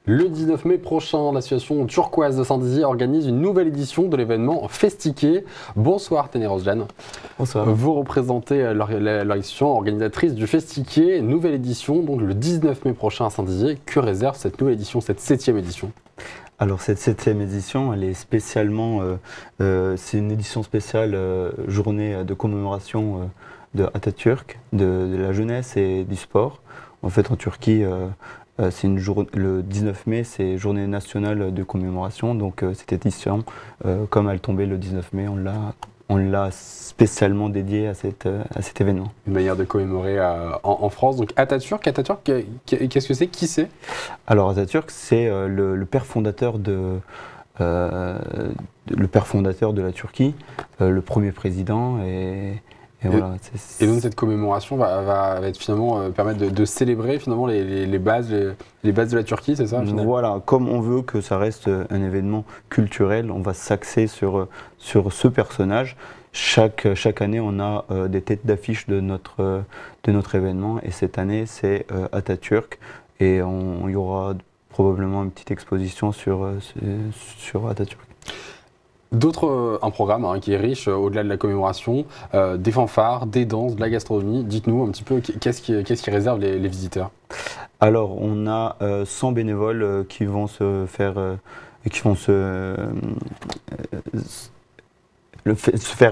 Le 19 mai prochain, l'association Turquoise de Saint-Dizier organise une nouvelle édition de l'événement Festiqué. Bonsoir Ténéros Jeanne. Bonsoir. Vous représentez l'organisation organisatrice du Festiqué, nouvelle édition, donc le 19 mai prochain à Saint-Dizier. Que réserve cette nouvelle édition, cette 7e édition? Alors cette 7e édition, elle est spécialement, c'est une édition spéciale journée de commémoration de Atatürk, de la jeunesse et du sport. En fait en Turquie, le 19 mai, c'est journée nationale de commémoration, donc cette édition, comme elle tombait le 19 mai, on l'a spécialement dédiée à cet événement. Une manière de commémorer en France. Donc Atatürk, qu'est-ce que c'est? Qui c'est? Alors Atatürk, c'est le père fondateur de la Turquie, le premier président et voilà. Et donc cette commémoration va être finalement permettre de célébrer finalement les bases de la Turquie, c'est ça finalement? Voilà, comme on veut que ça reste un événement culturel, on va s'axer sur ce personnage. Chaque année, on a des têtes d'affiche de notre événement, et cette année, c'est Atatürk, et il y aura probablement une petite exposition sur Atatürk. Un programme qui est riche au-delà de la commémoration, des fanfares, des danses, de la gastronomie. Dites-nous un petit peu qu'est-ce qui réserve les visiteurs? Alors, on a 100 bénévoles qui vont faire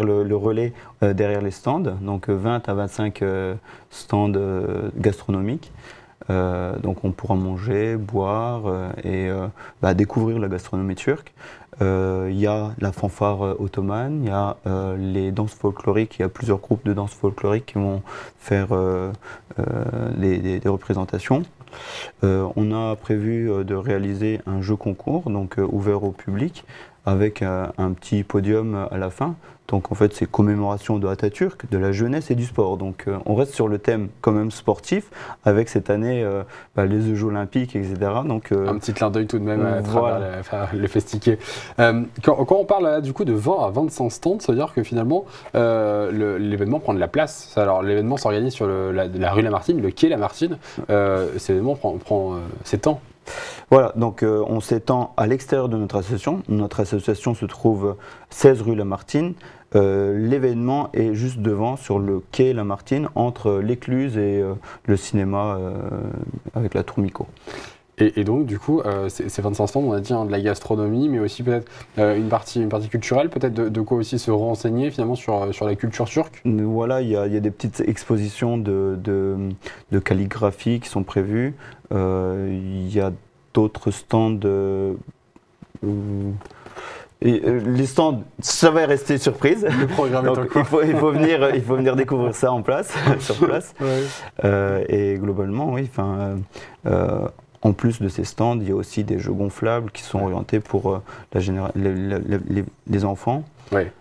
le relais derrière les stands, donc 20 à 25 stands gastronomiques. Donc on pourra manger, boire et découvrir la gastronomie turque. Il y a la fanfare ottomane, il y a les danses folkloriques, il y a plusieurs groupes de danses folkloriques qui vont faire des représentations. On a prévu de réaliser un jeu concours, donc ouvert au public, avec un petit podium à la fin. Donc en fait c'est commémoration de Atatürk, de la jeunesse et du sport. Donc on reste sur le thème quand même sportif, avec cette année les Jeux Olympiques, etc. Donc, un petit clin d'œil tout de même à voilà. travers le Festiqué. Quand on parle là, du coup de 20 à 25 stands, ça veut dire que finalement l'événement prend de la place. Alors l'événement s'organise sur la rue Lamartine, le quai Lamartine. Cet événement prend s'étend. Voilà, donc on s'étend à l'extérieur de notre association. Notre association se trouve 16 rue Lamartine. L'événement est juste devant, sur le quai Lamartine, entre l'Écluse et le cinéma avec la Tour Miko. Et donc, du coup, ces 25 stands, on a dit de la gastronomie, mais aussi peut-être une partie culturelle, peut-être de quoi aussi se renseigner finalement sur la culture turque. Voilà, il y a des petites expositions de calligraphie qui sont prévues. Il y a d'autres stands. Les stands, ça va rester surprise. Le programme est en cours. Il faut venir découvrir ça sur place. Ouais. Et globalement, oui. En plus de ces stands, il y a aussi des jeux gonflables qui sont orientés pour les enfants. Ouais.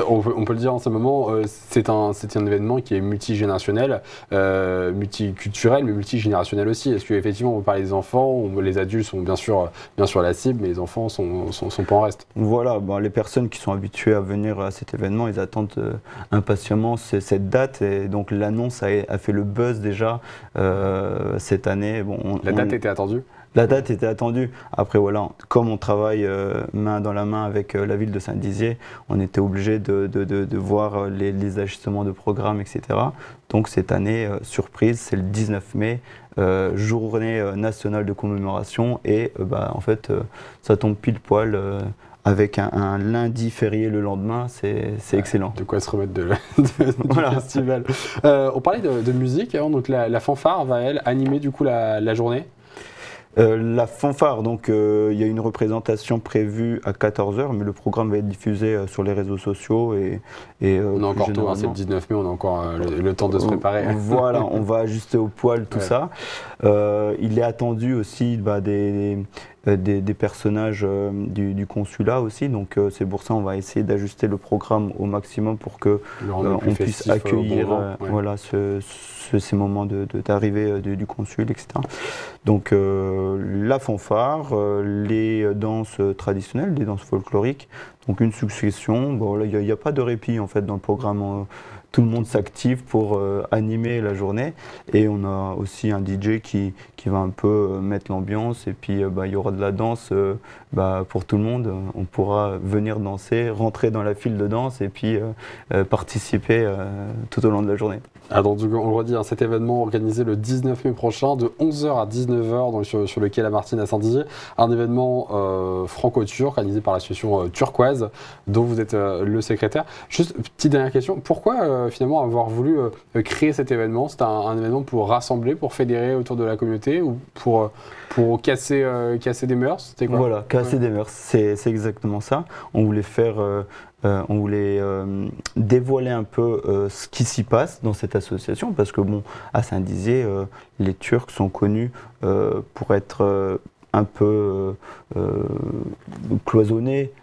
On peut le dire en ce moment, c'est un événement qui est multigénérationnel, multiculturel, mais multigénérationnel aussi. Est-ce qu'effectivement, on parle des enfants, les adultes sont bien sûr la cible, mais les enfants sont pas en reste? Voilà, les personnes qui sont habituées à venir à cet événement, ils attendent impatiemment cette date, et donc l'annonce a fait le buzz déjà cette année. La date était attendue? La date était attendue. Après, voilà, comme on travaille main dans la main avec la ville de Saint-Dizier, on était obligé de voir les ajustements de programme, etc. Donc cette année, surprise, c'est le 19 mai, journée nationale de commémoration, et en fait, ça tombe pile poil. Avec un lundi férié le lendemain, c'est excellent. De quoi se remettre du festival. On parlait de musique, donc la fanfare va, elle, animer du coup la journée. La fanfare, donc il y a une représentation prévue à 14 h, mais le programme va être diffusé sur les réseaux sociaux. On a encore tôt, c'est le 19 mai, on a encore le temps de se préparer. Voilà, on va ajuster au poil tout ça. Il est attendu aussi des personnages du consulat aussi, donc c'est pour ça on va essayer d'ajuster le programme au maximum pour que on puisse accueillir ces moments d'arrivée du consul, etc. Donc la fanfare, les danses traditionnelles, les danses folkloriques, donc une succession. Bon, là il n'y a pas de répit en fait dans le programme. tout le monde s'active pour animer la journée. Et on a aussi un DJ qui va un peu mettre l'ambiance. Et puis il y aura de la danse pour tout le monde. On pourra venir danser, rentrer dans la file de danse et puis participer tout au long de la journée. Alors, donc, on le redit, cet événement organisé le 19 mai prochain de 11h à 19h donc sur le quai Lamartine à Saint-Dizier. Un événement franco-turc organisé par l'association Turquoise dont vous êtes le secrétaire. Juste, petite dernière question, pourquoi finalement avoir voulu créer cet événement? C'est un événement pour rassembler, pour fédérer autour de la communauté ou pour casser des mœurs? C'était quoi? Voilà, casser des mœurs, c'est exactement ça. On voulait dévoiler un peu ce qui s'y passe dans cette association parce que bon, à Saint-Dizier, les Turcs sont connus pour être un peu cloisonnés.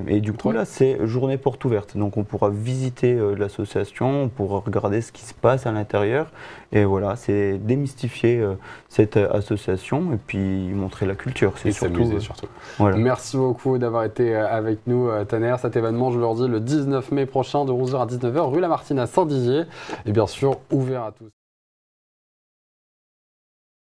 Et du coup, là, c'est journée porte ouverte. Donc, on pourra visiter l'association, on pourra regarder ce qui se passe à l'intérieur. Et voilà, c'est démystifier cette association et puis montrer la culture. Et s'amuser surtout. Voilà. Merci beaucoup d'avoir été avec nous, Taner. Cet événement, je le redis, le 19 mai prochain de 11h à 19h, rue Lamartine à Saint-Dizier. Et bien sûr, ouvert à tous.